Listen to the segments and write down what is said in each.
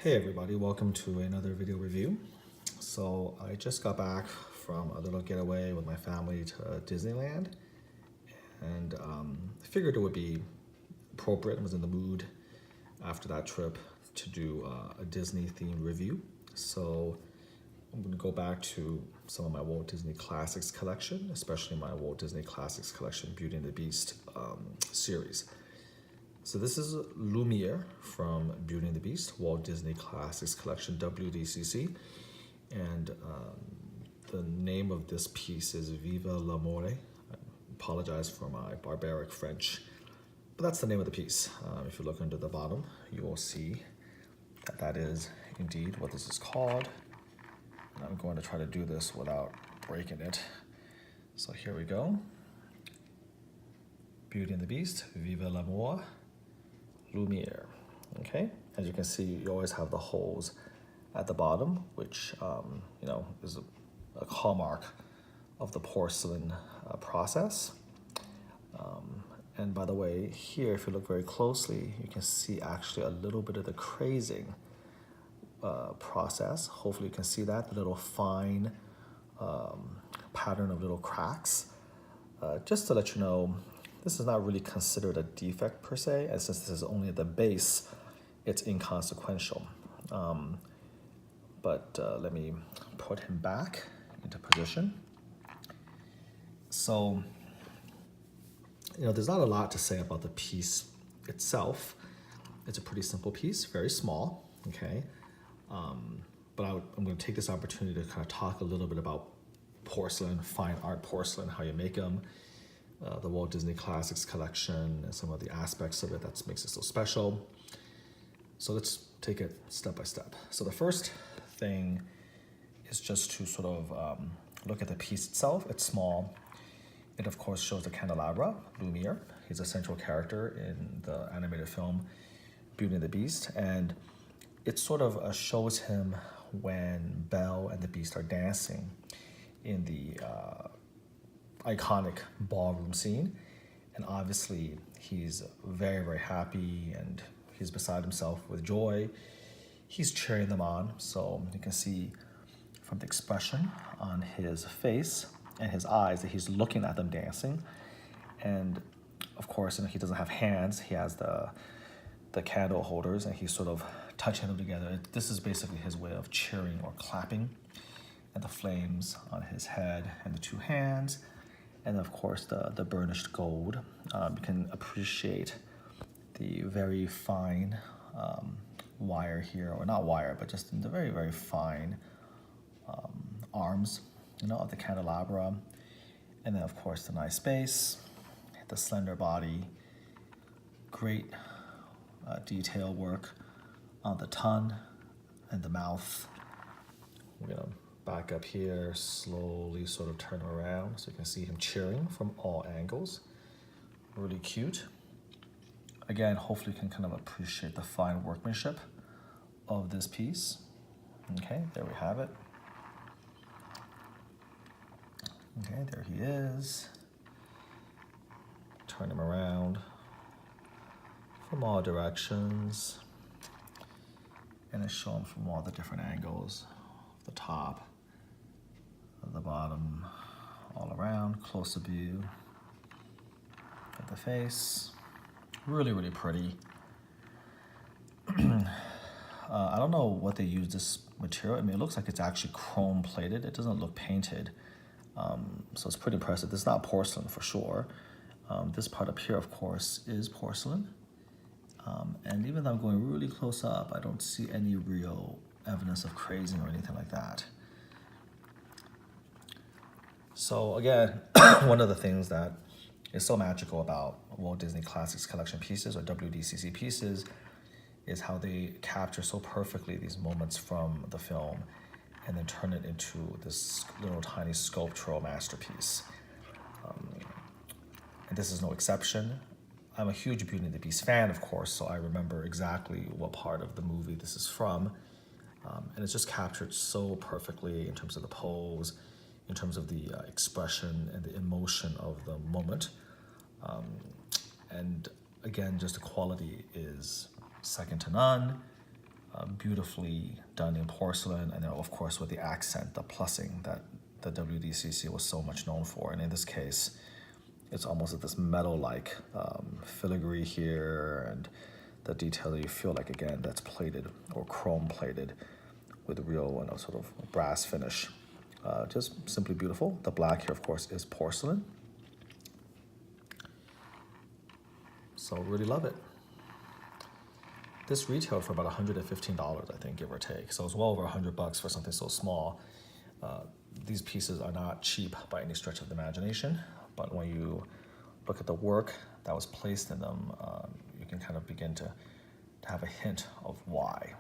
Hey everybody, welcome to another video review. So I just got back from a little getaway with my family to Disneyland, and I figured it would be appropriate. I was in the mood after that trip to do a Disney themed review. So I'm going to go back to some of my Walt Disney Classics collection, especially my Walt Disney Classics collection Beauty and the Beast series. So this is Lumiere from Beauty and the Beast, Walt Disney Classics Collection, WDCC. And the name of this piece is Vive l'Amour. I apologize for my barbaric French, but that's the name of the piece. If you look under the bottom, you will see that that is indeed what this is called. And I'm going to try to do this without breaking it. So here we go. Beauty and the Beast, Vive l'Amour. Lumiere. Okay, as you can see, you always have the holes at the bottom, which is a hallmark of the porcelain process. And by the way, here, if you look very closely, you can see actually a little bit of the crazing process. Hopefully you can see that, the little fine pattern of little cracks. Just to let you know, this is not really considered a defect per se, and since this is only at the base, it's inconsequential. But let me put him back into position. So, there's not a lot to say about the piece itself. It's a pretty simple piece, very small, okay? But I'm going to take this opportunity to kind of talk a little bit about porcelain, fine art porcelain, how you make them, the Walt Disney Classics collection, and some of the aspects of it that makes it so special. So let's take it step by step. So the first thing is just to sort of look at the piece itself. It's small. It of course shows the candelabra, Lumiere. He's a central character in the animated film Beauty and the Beast, and it sort of shows him when Belle and the Beast are dancing in the iconic ballroom scene. And obviously he's very, very happy and he's beside himself with joy. He's cheering them on. So you can see from the expression on his face and his eyes that he's looking at them dancing. And of course, he doesn't have hands. He has the candle holders and he's sort of touching them together. This is basically his way of cheering or clapping. And the flames on his head and the two hands. And of course the burnished gold. You can appreciate the very fine wire here, or not wire, but just the very, very fine arms, of the candelabra. And then of course the nice base, the slender body, great detail work on the tongue and the mouth. We're gonna back up here, slowly sort of turn around so you can see him cheering from all angles. Really cute. Again, hopefully you can kind of appreciate the fine workmanship of this piece. Okay, there we have it. Okay, there he is. Turn him around from all directions. And I show him from all the different angles, the top, of the bottom, all around, close-up view of the face. Really, really pretty. I don't know what they use this material. I mean, it looks like it's actually chrome plated. It doesn't look painted. So it's pretty impressive. This is not porcelain for sure. This part up here, of course, is porcelain. And even though I'm going really close up, I don't see any real evidence of crazing or anything like that. So again, one of the things that is so magical about Walt Disney Classics Collection pieces, or WDCC pieces, is how they capture so perfectly these moments from the film and then turn it into this little tiny sculptural masterpiece. And this is no exception. I'm a huge Beauty and the Beast fan, of course, so I remember exactly what part of the movie this is from. And it's just captured so perfectly in terms of the pose, in terms of the expression and the emotion of the moment. And again, just the quality is second to none. beautifully done in porcelain, and then of course with the accent, the plussing that the WDCC was so much known for. And in this case, it's almost like this metal-like filigree here, and the detail that you feel like, again, that's plated or chrome plated with real sort of brass finish. Just simply beautiful. The black here, of course, is porcelain. So really love it. This retailed for about $115, I think, give or take. So it's well over $100 for something so small. These pieces are not cheap by any stretch of the imagination, but when you look at the work that was placed in them, you can kind of begin to have a hint of why.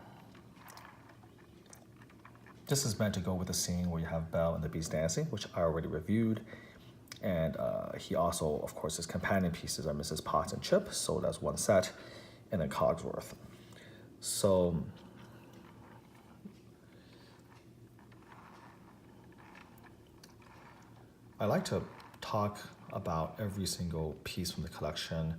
This is meant to go with the scene where you have Belle and the Beast dancing, which I already reviewed. And he also, of course, his companion pieces are Mrs. Potts and Chip, so that's one set, and then Cogsworth. So I like to talk about every single piece from the collection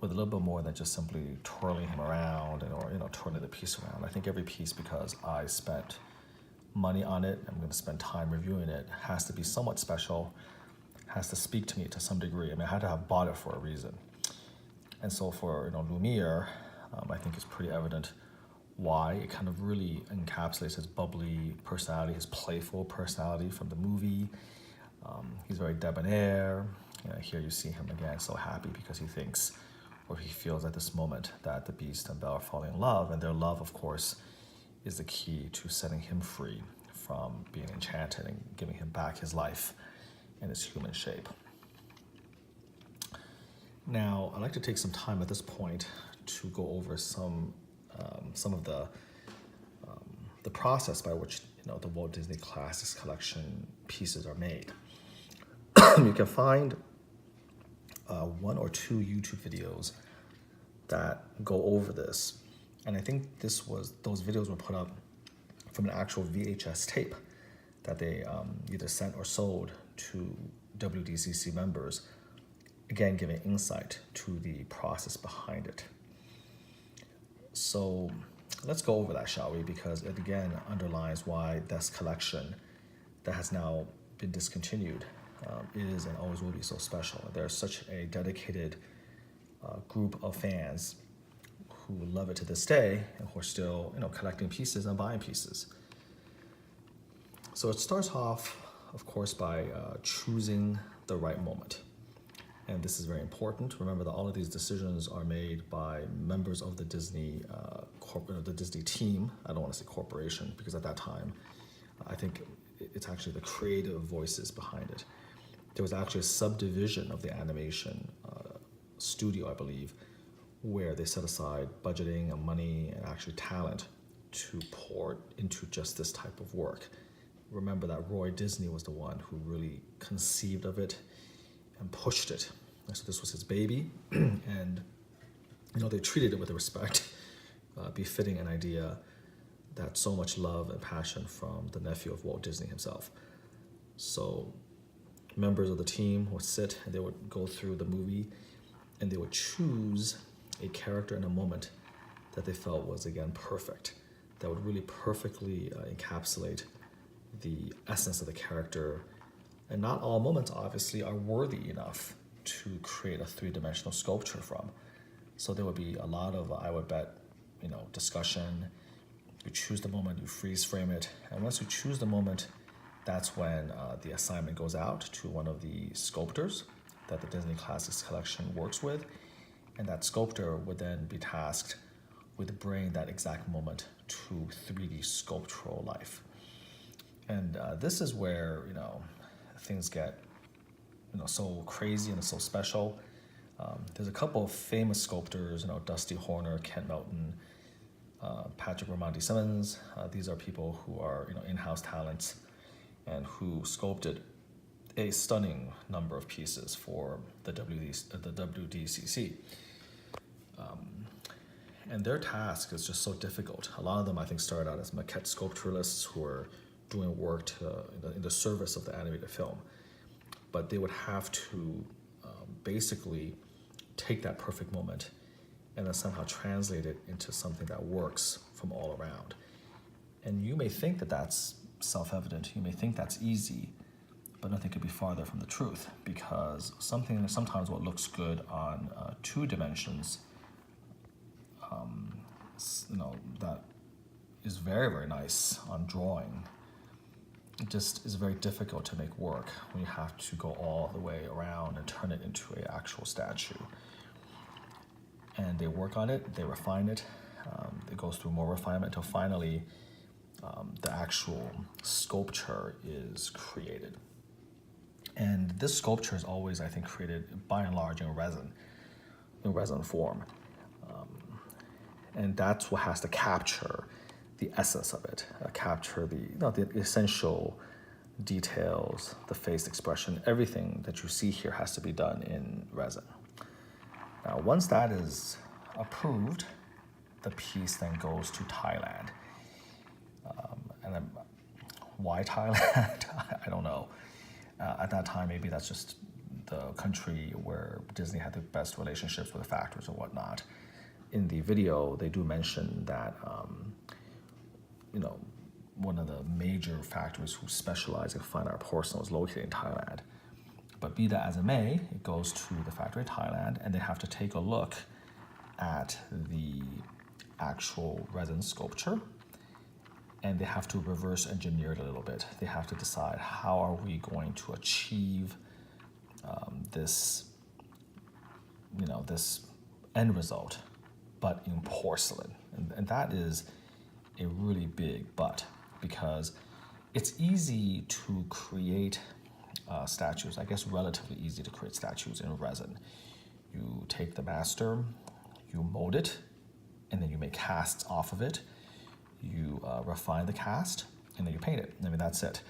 with a little bit more than just simply twirling him around or twirling the piece around. I think every piece, because I spent money on it, I'm going to spend time reviewing it, has to be somewhat special, has to speak to me to some degree. I mean, I had to have bought it for a reason. And so for Lumiere, I think it's pretty evident why. It kind of really encapsulates his bubbly personality, his playful personality from the movie. He's very debonair. Here you see him again so happy because he thinks, or he feels at this moment, that the Beast and Belle are falling in love, and their love, of course, is the key to setting him free from being enchanted and giving him back his life in his human shape. Now, I'd like to take some time at this point to go over some of the process by which the Walt Disney Classics Collection pieces are made. You can find one or two YouTube videos that go over this, and I think those videos were put up from an actual VHS tape that they either sent or sold to WDCC members, again giving insight to the process behind it. So let's go over that, shall we? Because it again underlines why this collection that has now been discontinued is and always will be so special. There's such a dedicated group of fans who love it to this day and who are still collecting pieces and buying pieces. So it starts off, of course, by choosing the right moment. And this is very important. Remember that all of these decisions are made by members of the Disney the Disney team. I don't want to say corporation, because at that time, I think it's actually the creative voices behind it. There was actually a subdivision of the animation studio, I believe, where they set aside budgeting and money and actually talent to pour into just this type of work. Remember that Roy Disney was the one who really conceived of it and pushed it. And so this was his baby, and they treated it with respect, befitting an idea that so much love and passion from the nephew of Walt Disney himself. So members of the team would sit and they would go through the movie and they would choose a character and a moment that they felt was, again, perfect, that would really perfectly encapsulate the essence of the character. And not all moments, obviously, are worthy enough to create a three-dimensional sculpture from. So there would be a lot of, I would bet, discussion. You choose the moment, you freeze frame it, and once you choose the moment, that's when the assignment goes out to one of the sculptors that the Disney Classics Collection works with, and that sculptor would then be tasked with bringing that exact moment to 3D sculptural life. And this is where things get so crazy and so special. There's a couple of famous sculptors, Dusty Horner, Kent Melton, Patrick Ramondi Simmons. These are people who are in-house talents and who sculpted a stunning number of pieces for the WDCC. And their task is just so difficult. A lot of them, I think, started out as maquette sculpturalists who were doing work in the service of the animated film. But they would have to basically take that perfect moment and then somehow translate it into something that works from all around. And you may think that that's self-evident, you may think that's easy, but nothing could be farther from the truth, because sometimes what looks good on 2 dimensions, that is very, very nice on drawing, it just is very difficult to make work when you have to go all the way around and turn it into an actual statue. And they work on it, they refine it, it goes through more refinement until finally the actual sculpture is created. And this sculpture is always, I think, created by and large in resin form. And that's what has to capture the essence of it, capture the essential details, the face expression, everything that you see here has to be done in resin. Now, once that is approved, the piece then goes to Thailand. And then why Thailand? I don't know. At that time, maybe that's just the country where Disney had the best relationships with the factories and whatnot. In the video, they do mention that one of the major factories who specialize in fine art porcelain was located in Thailand. But be that as it may, it goes to the factory in Thailand, and they have to take a look at the actual resin sculpture, and they have to reverse engineer it a little bit. They have to decide, how are we going to achieve this end result, but in porcelain. And that is a really big but, because it's easy to create statues, I guess relatively easy to create statues in resin. You take the master, you mold it, and then you make casts off of it. You refine the cast, and then you paint it. I mean, that's it.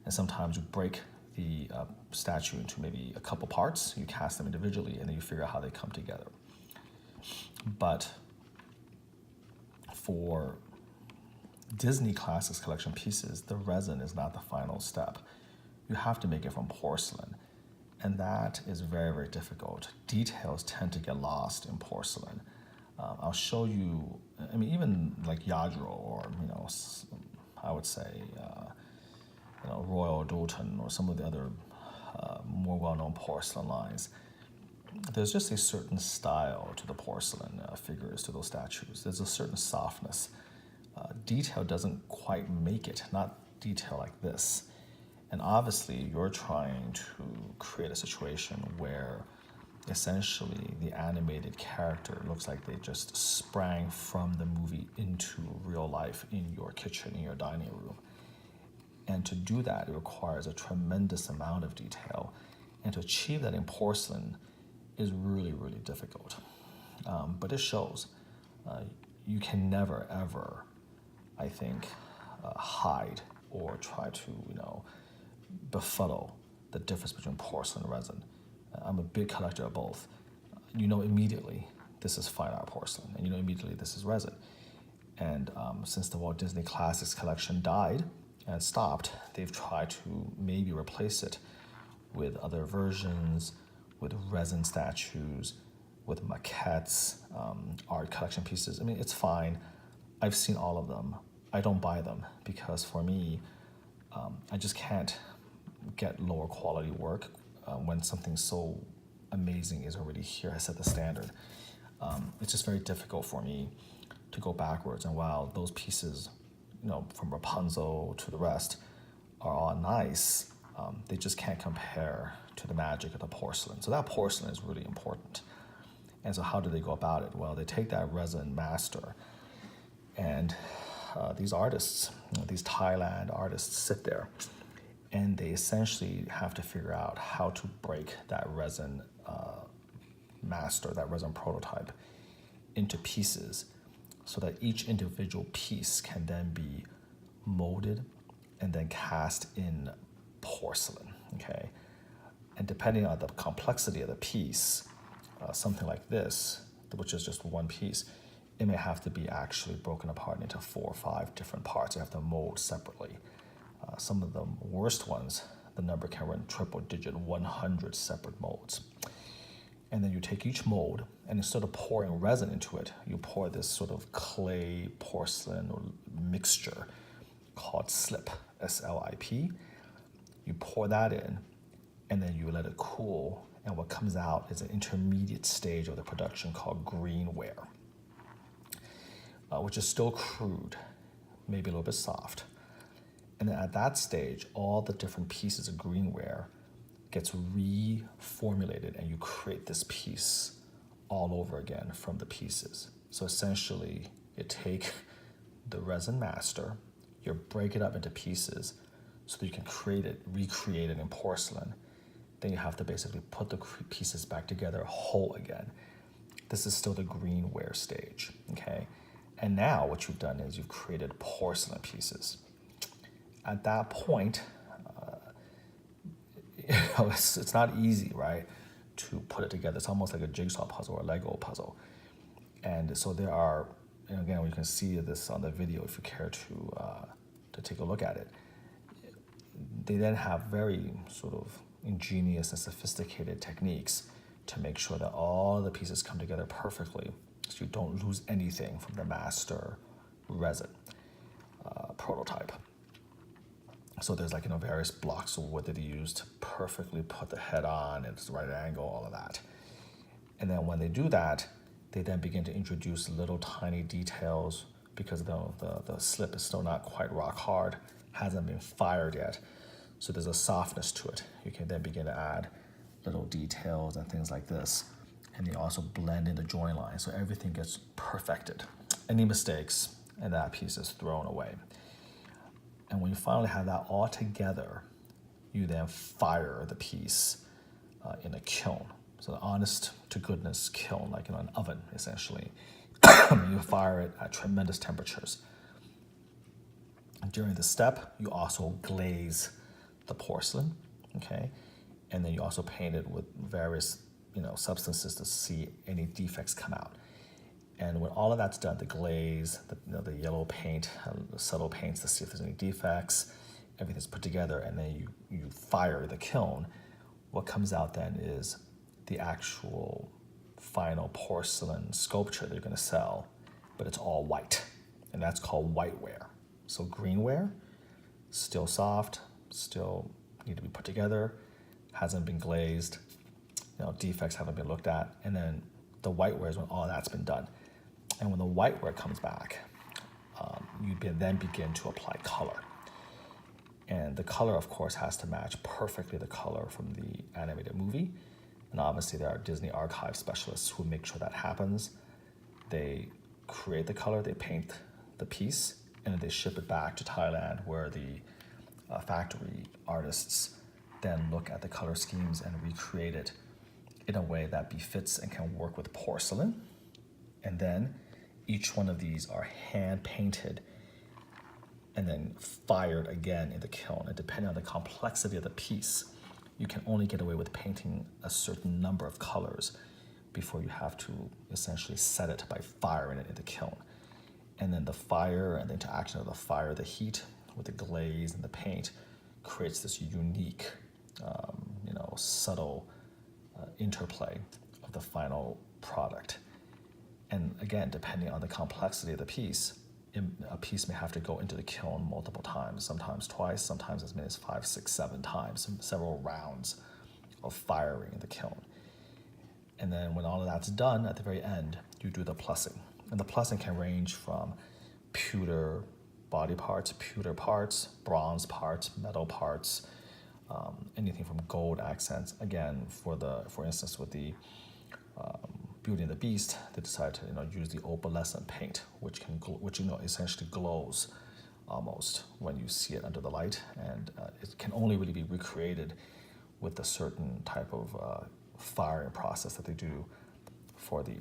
And sometimes you break the statue into maybe a couple parts, you cast them individually, and then you figure out how they come together. But for Disney Classics Collection pieces, the resin is not the final step. You have to make it from porcelain, and that is very, very difficult. Details tend to get lost in porcelain. I'll show you, I mean, even like Yadro, or, I would say, Royal Doulton, or some of the other more well-known porcelain lines. There's just a certain style to the porcelain figures, to those statues. There's a certain softness. Detail doesn't quite make it, not detail like this. And obviously, you're trying to create a situation where essentially the animated character looks like they just sprang from the movie into real life in your kitchen, in your dining room. And to do that, it requires a tremendous amount of detail. And to achieve that in porcelain is really, really difficult. But it shows. You can never, ever, I think, hide or try to, befuddle the difference between porcelain and resin. I'm a big collector of both. You know immediately this is fine art porcelain, and you know immediately this is resin. And since the Walt Disney Classics collection died and stopped, they've tried to maybe replace it with other versions, with resin statues, with maquettes, art collection pieces. I mean, it's fine. I've seen all of them. I don't buy them because for me, I just can't get lower quality work when something so amazing is already here, has set the standard. It's just very difficult for me to go backwards. And while those pieces, from Rapunzel to the rest are all nice, they just can't compare to the magic of the porcelain. So that porcelain is really important. And so how do they go about it? Well, they take that resin master, and these artists, these Thailand artists sit there, and they essentially have to figure out how to break that resin master, that resin prototype, into pieces so that each individual piece can then be molded and then cast in porcelain, okay? And depending on the complexity of the piece, something like this, which is just one piece, it may have to be actually broken apart into 4 or 5 different parts. You have to mold separately. Some of the worst ones, the number can run triple digit 100 separate molds. And then you take each mold, and instead of pouring resin into it, you pour this sort of clay porcelain mixture called slip, S-L-I-P. You pour that in, and then you let it cool, and what comes out is an intermediate stage of the production called greenware, which is still crude, maybe a little bit soft. And then at that stage, all the different pieces of greenware gets reformulated, and you create this piece all over again from the pieces. So essentially, you take the resin master, you break it up into pieces so that you can recreate it in porcelain. Then you have to basically put the pieces back together whole again. This is still the greenware stage, okay? And now what you've done is you've created porcelain pieces. At that point, it's not easy, right, to put it together. It's almost like a jigsaw puzzle or a Lego puzzle. And so there are, and again, you can see this on the video if you care to take a look at it. They then have very sort of ingenious and sophisticated techniques to make sure that all the pieces come together perfectly, so you don't lose anything from the master resin prototype. So there's various blocks of wood that they use to perfectly put the head on, and it's the right angle, all of that. And then when they do that, they then begin to introduce little tiny details because the slip is still not quite rock hard, hasn't been fired yet. So there's a softness to it. You can then begin to add little details and things like this. And you also blend in the join line, so everything gets perfected. Any mistakes, and that piece is thrown away. And when you finally have that all together, you then fire the piece in a kiln. So the honest to goodness kiln, like in an oven, essentially. You fire it at tremendous temperatures. And during the step, you also glaze the porcelain, okay? And then you also paint it with various substances to see any defects come out. And when all of that's done, the glaze, the yellow paint, the subtle paints to see if there's any defects, everything's put together, and then you fire the kiln. What comes out then is the actual final porcelain sculpture they're gonna sell, but it's all white, and that's called whiteware. So greenware, still soft, still need to be put together, hasn't been glazed, defects haven't been looked at, and then the whiteware is when all that's been done. And when the whiteware comes back, you then begin to apply color. And the color, of course, has to match perfectly the color from the animated movie. And obviously there are Disney archive specialists who make sure that happens. They create the color, they paint the piece, and then they ship it back to Thailand, where the factory artists then look at the color schemes and recreate it in a way that befits and can work with porcelain. And then each one of these are hand painted and then fired again in the kiln. And depending on the complexity of the piece, you can only get away with painting a certain number of colors before you have to essentially set it by firing it in the kiln. And then the fire and the interaction of the fire, the heat with the glaze and the paint creates this unique, subtle interplay of the final product. And again, depending on the complexity of the piece, a piece may have to go into the kiln multiple times, sometimes twice, sometimes as many as 5, 6, 7 times, several rounds of firing in the kiln. And then when all of that's done, at the very end, you do the plussing. And the plussing can range from pewter body parts, pewter parts, bronze parts, metal parts, anything from gold accents. Again, for instance, with the Beauty and the Beast, they decided to use the opalescent paint, which essentially glows almost when you see it under the light, and it can only really be recreated with a certain type of firing process that they do for the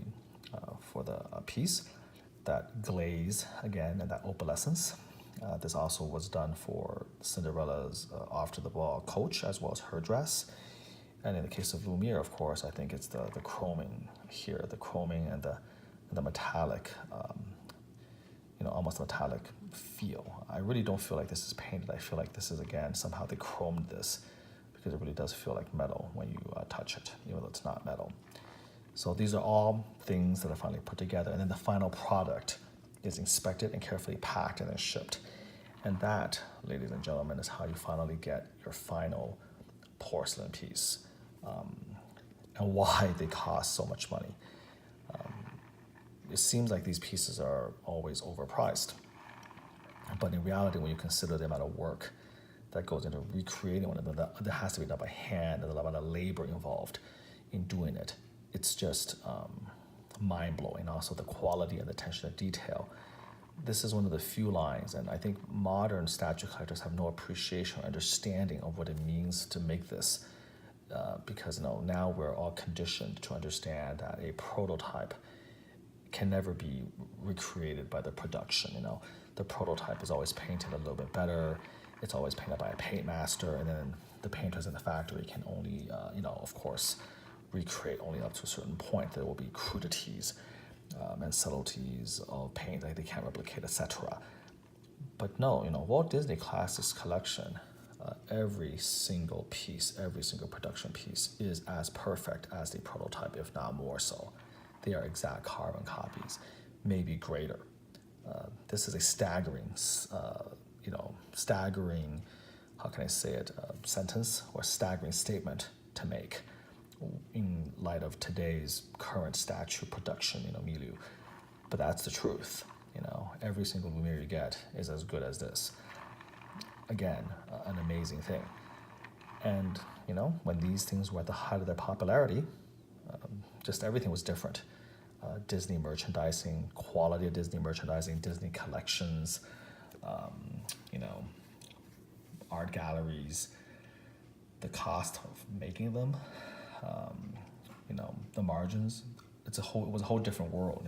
piece. That glaze again and that opalescence. This also was done for Cinderella's off to the ball coach, as well as her dress. And in the case of Lumiere, of course, I think it's the chroming here, the chroming and the metallic, almost metallic feel. I really don't feel like this is painted. I feel like this is, again, somehow they chromed this, because it really does feel like metal when you touch it, even though it's not metal. So these are all things that are finally put together, and then the final product is inspected and carefully packed and then shipped. And that, ladies and gentlemen, is how you finally get your final porcelain piece, and why they cost so much money. It seems like these pieces are always overpriced, but in reality, when you consider the amount of work that goes into recreating one of them, that has to be done by hand, and a lot of labor involved in doing it. It's just mind-blowing. Also, the quality and the attention to detail. This is one of the few lines, and I think modern statue collectors have no appreciation or understanding of what it means to make this, because now we're all conditioned to understand that a prototype can never be recreated by the production. The prototype is always painted a little bit better. It's always painted by a paint master, and then the painters in the factory can only, of course, recreate only up to a certain point. There will be crudities and subtleties of paint that they can't replicate, etc. But no, Walt Disney Classics collection, every single piece, every single production piece is as perfect as the prototype, if not more so. They are exact carbon copies, maybe greater. This is a staggering, how can I say it, sentence or staggering statement to make in light of today's current statue production, milieu. But that's the truth. Every single Lumiere you get is as good as this. Again, an amazing thing. And, when these things were at the height of their popularity, just everything was different. Disney merchandising, quality of Disney merchandising, Disney collections, art galleries, the cost of making them, the margins. It was a whole different world,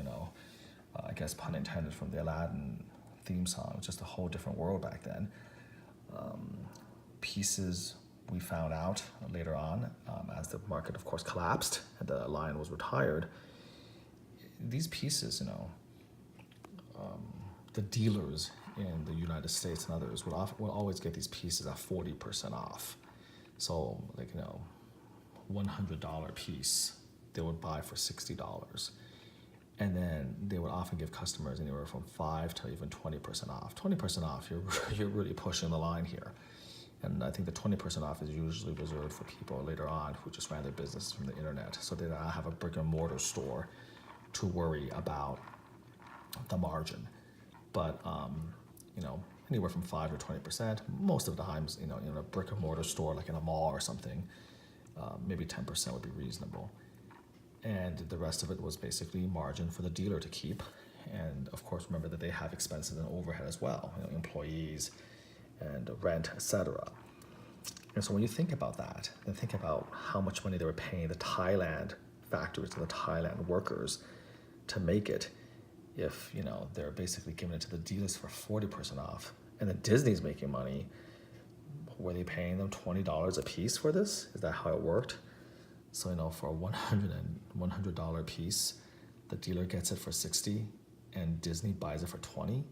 I guess pun intended from the Aladdin theme song. It was just a whole different world back then. Pieces we found out later on, as the market, of course, collapsed and the line was retired. These pieces, the dealers in the United States and others would always get these pieces at 40% off. So, $100 piece they would buy for $60. And then they would often give customers anywhere from 5 to even 20% off. 20% off, you're really pushing the line here. And I think the 20% off is usually reserved for people later on who just ran their business from the internet. So they don't have a brick and mortar store to worry about the margin. But, anywhere from 5 to 20%, most of the times, in a brick and mortar store, like in a mall or something, maybe 10% would be reasonable. And the rest of it was basically margin for the dealer to keep. And of course, remember that they have expenses and overhead as well, employees and rent, etc. And so when you think about that, then think about how much money they were paying the Thailand factories and the Thailand workers to make it. If, they're basically giving it to the dealers for 40% off, and then Disney's making money, were they paying them $20 a piece for this? Is that how it worked? So, for a $100 piece, the dealer gets it for $60 and Disney buys it for $20?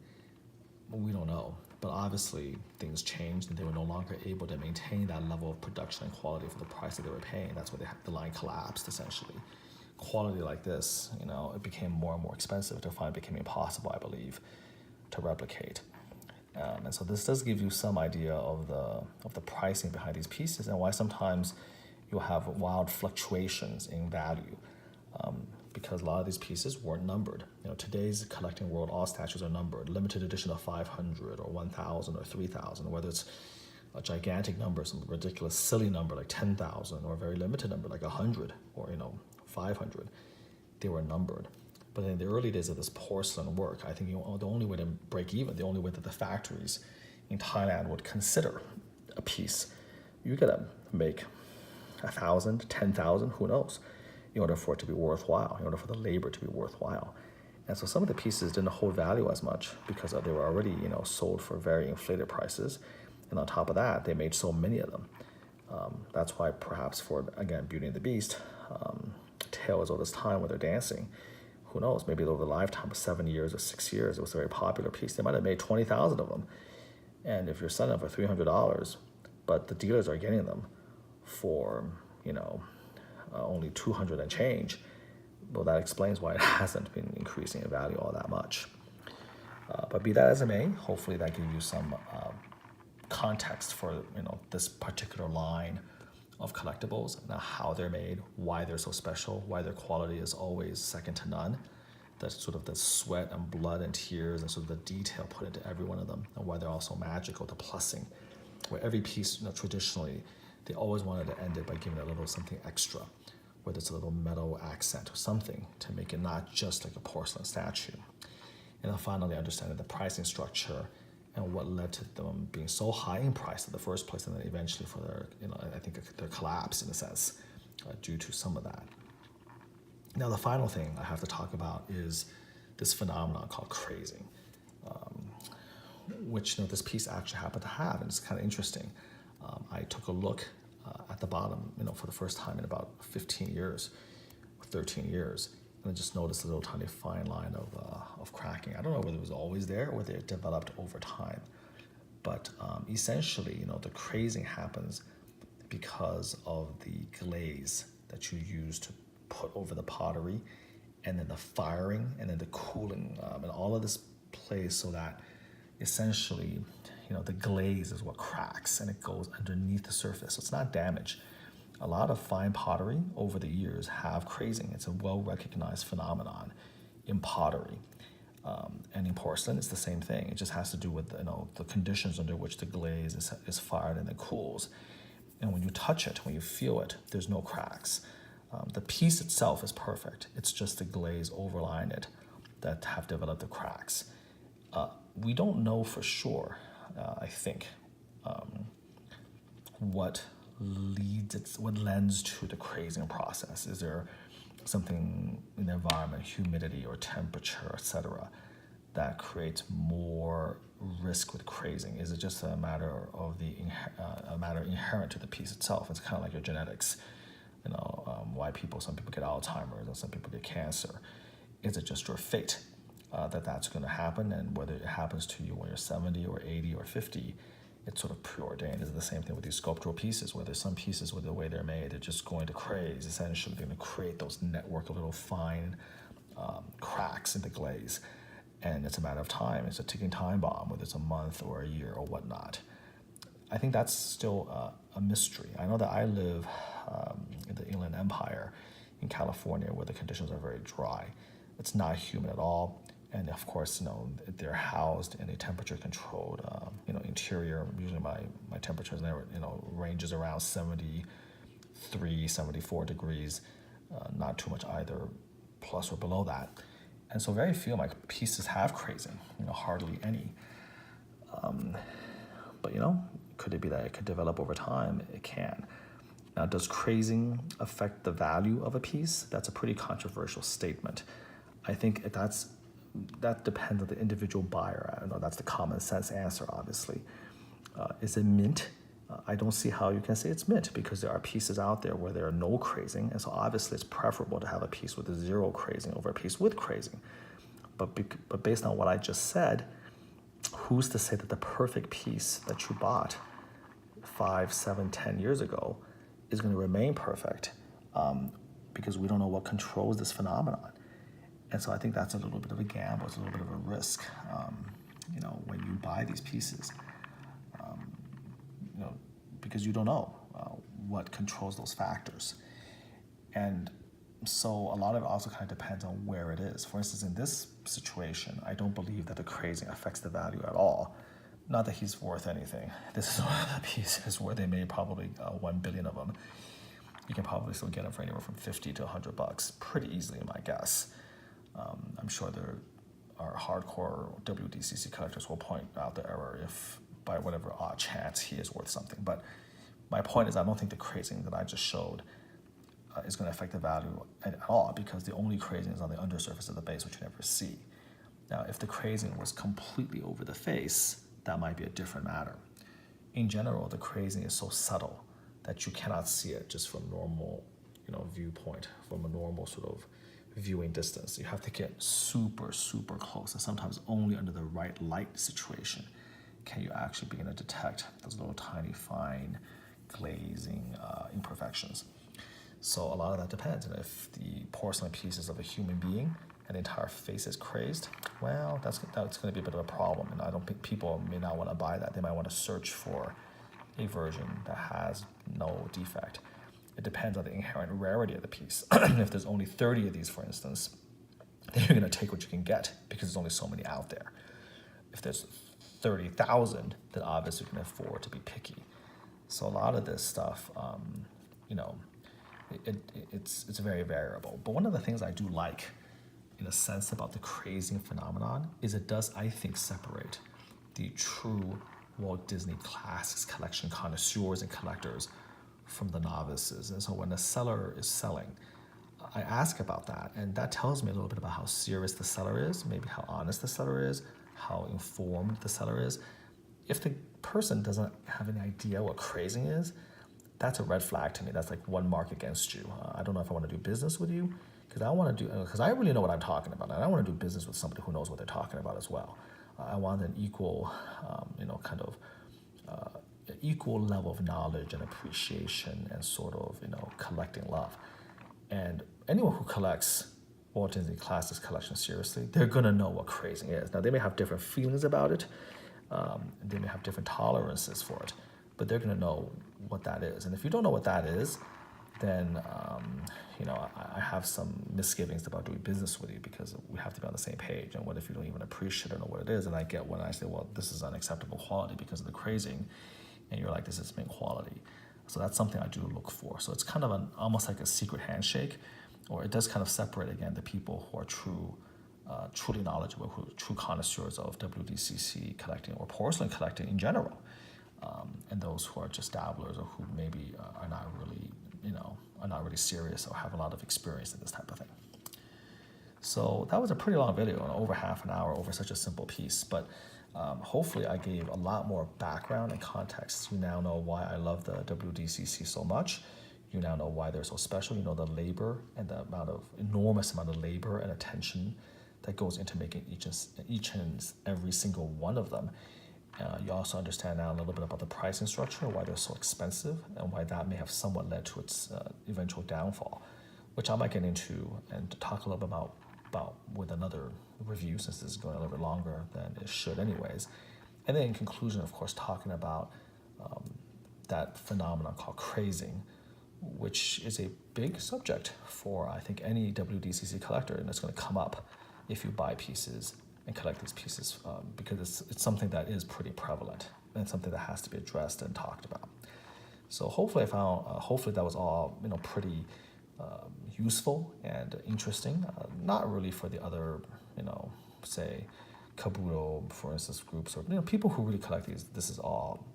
We don't know. But obviously, things changed and they were no longer able to maintain that level of production and quality for the price that they were paying. That's why the line collapsed, essentially. Quality like this, it became more and more expensive to find. It became impossible, I believe, to replicate. And so this does give you some idea of the pricing behind these pieces and why sometimes you'll have wild fluctuations in value, because a lot of these pieces weren't numbered. Today's collecting world, all statues are numbered. Limited edition of 500 or 1,000 or 3,000, whether it's a gigantic number, some ridiculous silly number like 10,000, or a very limited number like 100 or 500, they were numbered. But in the early days of this porcelain work, I think the only way to break even, the only way that the factories in Thailand would consider a piece, you gotta make 1,000, 10,000, who knows, in order for it to be worthwhile, in order for the labor to be worthwhile. And so some of the pieces didn't hold value as much because they were already, sold for very inflated prices. And on top of that, they made so many of them. That's why perhaps for, again, Beauty and the Beast, Tales of this time where they're dancing, who knows, maybe over the lifetime of 7 years or 6 years, it was a very popular piece. They might have made 20,000 of them. And if you're selling them for $300, but the dealers are getting them for, only 200 and change, well, that explains why it hasn't been increasing in value all that much. But be that as it may, hopefully that gives you some context for this particular line of collectibles and how they're made, why they're so special, why their quality is always second to none. That's sort of the sweat and blood and tears and sort of the detail put into every one of them, and why they're also magical, the plussing, where every piece, traditionally, they always wanted to end it by giving it a little something extra, whether it's a little metal accent or something to make it not just like a porcelain statue. And then finally, understanding the pricing structure and what led to them being so high in price in the first place, and then eventually for their, I think their collapse in a sense, due to some of that. Now, the final thing I have to talk about is this phenomenon called crazing, which this piece actually happened to have, and it's kind of interesting. I took a look at the bottom, for the first time in about 15 years, or 13 years, and I just noticed a little tiny fine line of cracking. I don't know whether it was always there or whether it developed over time, but essentially, the crazing happens because of the glaze that you use to put over the pottery, and then the firing, and then the cooling, and all of this plays so that essentially, the glaze is what cracks and it goes underneath the surface. So it's not damage. A lot of fine pottery over the years have crazing. It's a well-recognized phenomenon in pottery. And in porcelain, it's the same thing. It just has to do with the conditions under which the glaze is fired and then cools. And when you touch it, when you feel it, there's no cracks. The piece itself is perfect. It's just the glaze overlying it that have developed the cracks. We don't know for sure, I think, what lends to the crazing process. Is there something in the environment, humidity or temperature, etc., that creates more risk with crazing? Is it just a matter of a matter inherent to the piece itself? It's kind of like your genetics. Why some people get Alzheimer's and some people get cancer. Is it just your fate that's going to happen? And whether it happens to you when you're 70 or 80 or 50, it's sort of preordained. It's the same thing with these sculptural pieces, where there's some pieces with the way they're made, they're just going to craze. Essentially, they're going to create those network of little fine cracks in the glaze. And it's a matter of time. It's a ticking time bomb, whether it's a month or a year or whatnot. I think that's still a mystery. I know that I live in the Inland Empire in California, where the conditions are very dry. It's not humid at all. And of course, they're housed in a temperature-controlled, interior. Usually my temperature ranges around 73, 74 degrees, not too much either plus or below that. And so very few of my pieces have crazing, hardly any. But, could it be that it could develop over time? It can. Now, does crazing affect the value of a piece? That's a pretty controversial statement. I think that depends on the individual buyer. I don't know, that's the common sense answer, obviously. Is it mint? I don't see how you can say it's mint, because there are pieces out there where there are no crazing, and so obviously it's preferable to have a piece with zero crazing over a piece with crazing. But based on what I just said, who's to say that the perfect piece that you bought 5, 7, 10 years ago is going to remain perfect? Because we don't know what controls this phenomenon. And so I think that's a little bit of a gamble. It's a little bit of a risk, when you buy these pieces, because you don't know what controls those factors. And so a lot of it also kind of depends on where it is. For instance, in this situation, I don't believe that the crazing affects the value at all. Not that he's worth anything. This is one of the pieces where they made probably 1 billion of them. You can probably still get them for anywhere from $50 to $100 pretty easily, my guess. I'm sure there are hardcore WDCC collectors will point out the error if by whatever odd chance he is worth something. But my point is, I don't think the crazing that I just showed is going to affect the value at all, because the only crazing is on the undersurface of the base, which you never see. Now, if the crazing was completely over the face, that might be a different matter. In general, the crazing is so subtle that you cannot see it just from normal, viewpoint, from a normal sort of viewing distance. You have to get super, super close, and sometimes only under the right light situation can you actually begin to detect those little tiny fine glazing imperfections. So a lot of that depends. And if the porcelain piece is of a human being and the entire face is crazed, well, that's going to be a bit of a problem. And I don't think people may not want to buy that. They might want to search for a version that has no defect. It depends on the inherent rarity of the piece. If there's only 30 of these, for instance, then you're going to take what you can get because there's only so many out there. If there's 30,000, then obviously you can afford to be picky. So a lot of this stuff, you know, it's very variable. But one of the things I do like, in a sense, about the crazing phenomenon is it does, I think, separate the true Walt Disney Classics collection connoisseurs and collectors from the novices. And so when a seller is selling, I ask about that, and that tells me a little bit about how serious the seller is, maybe how honest the seller is, how informed the seller is. If the person doesn't have any idea what crazing is, that's a red flag to me. That's like one mark against you. I don't know if I want to do business with you, because I really know what I'm talking about, and I want to do business with somebody who knows what they're talking about as well. I want an equal, equal level of knowledge and appreciation and sort of, collecting love. And anyone who collects Walt Disney Classics collection seriously, they're gonna know what crazing is. Now they may have different feelings about it, they may have different tolerances for it, but they're gonna know what that is. And if you don't know what that is, then I have some misgivings about doing business with you, because we have to be on the same page. And what if you don't even appreciate or know what it is? And I get when I say, well, this is unacceptable quality because of the crazing, and you're like, this is main quality. So that's something I do look for. So it's kind of almost like a secret handshake, or it does kind of separate, again, the people who are truly knowledgeable, who are true connoisseurs of WDCC collecting or porcelain collecting in general, and those who are just dabblers or who maybe are not really serious or have a lot of experience in this type of thing. So that was a pretty long video, over half an hour over such a simple piece, but hopefully I gave a lot more background and context. You now know why I love the WDCC so much. You now know why they're so special. You know the labor and the enormous amount of labor and attention that goes into making each and every single one of them. You also understand now a little bit about the pricing structure, why they're so expensive, and why that may have somewhat led to its eventual downfall, which I might get into and talk a little bit about with another review, since this is going a little bit longer than it should anyways. And then in conclusion, of course, talking about that phenomenon called crazing, which is a big subject for, I think, any WDCC collector, and it's going to come up if you buy pieces and collect these pieces, because it's something that is pretty prevalent and something that has to be addressed and talked about. So hopefully hopefully that was all pretty useful and interesting. Not really for the other, say Kabuto, for instance, groups, or people who really collect these. This is all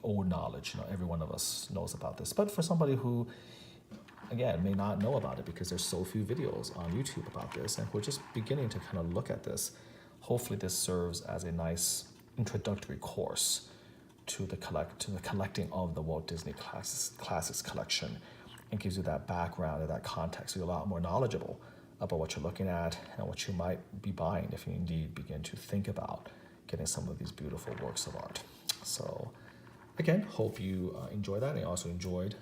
old knowledge. Every one of us knows about this. But for somebody who, again, may not know about it because there's so few videos on YouTube about this, and we're just beginning to kind of look at this, hopefully this serves as a nice introductory course to the collecting of the Walt Disney Classics collection, and gives you that background and that context, so you're a lot more knowledgeable about what you're looking at and what you might be buying if you indeed begin to think about getting some of these beautiful works of art. So again, hope you enjoy that, and you also enjoyed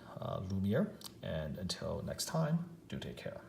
Lumiere, and until next time, do take care.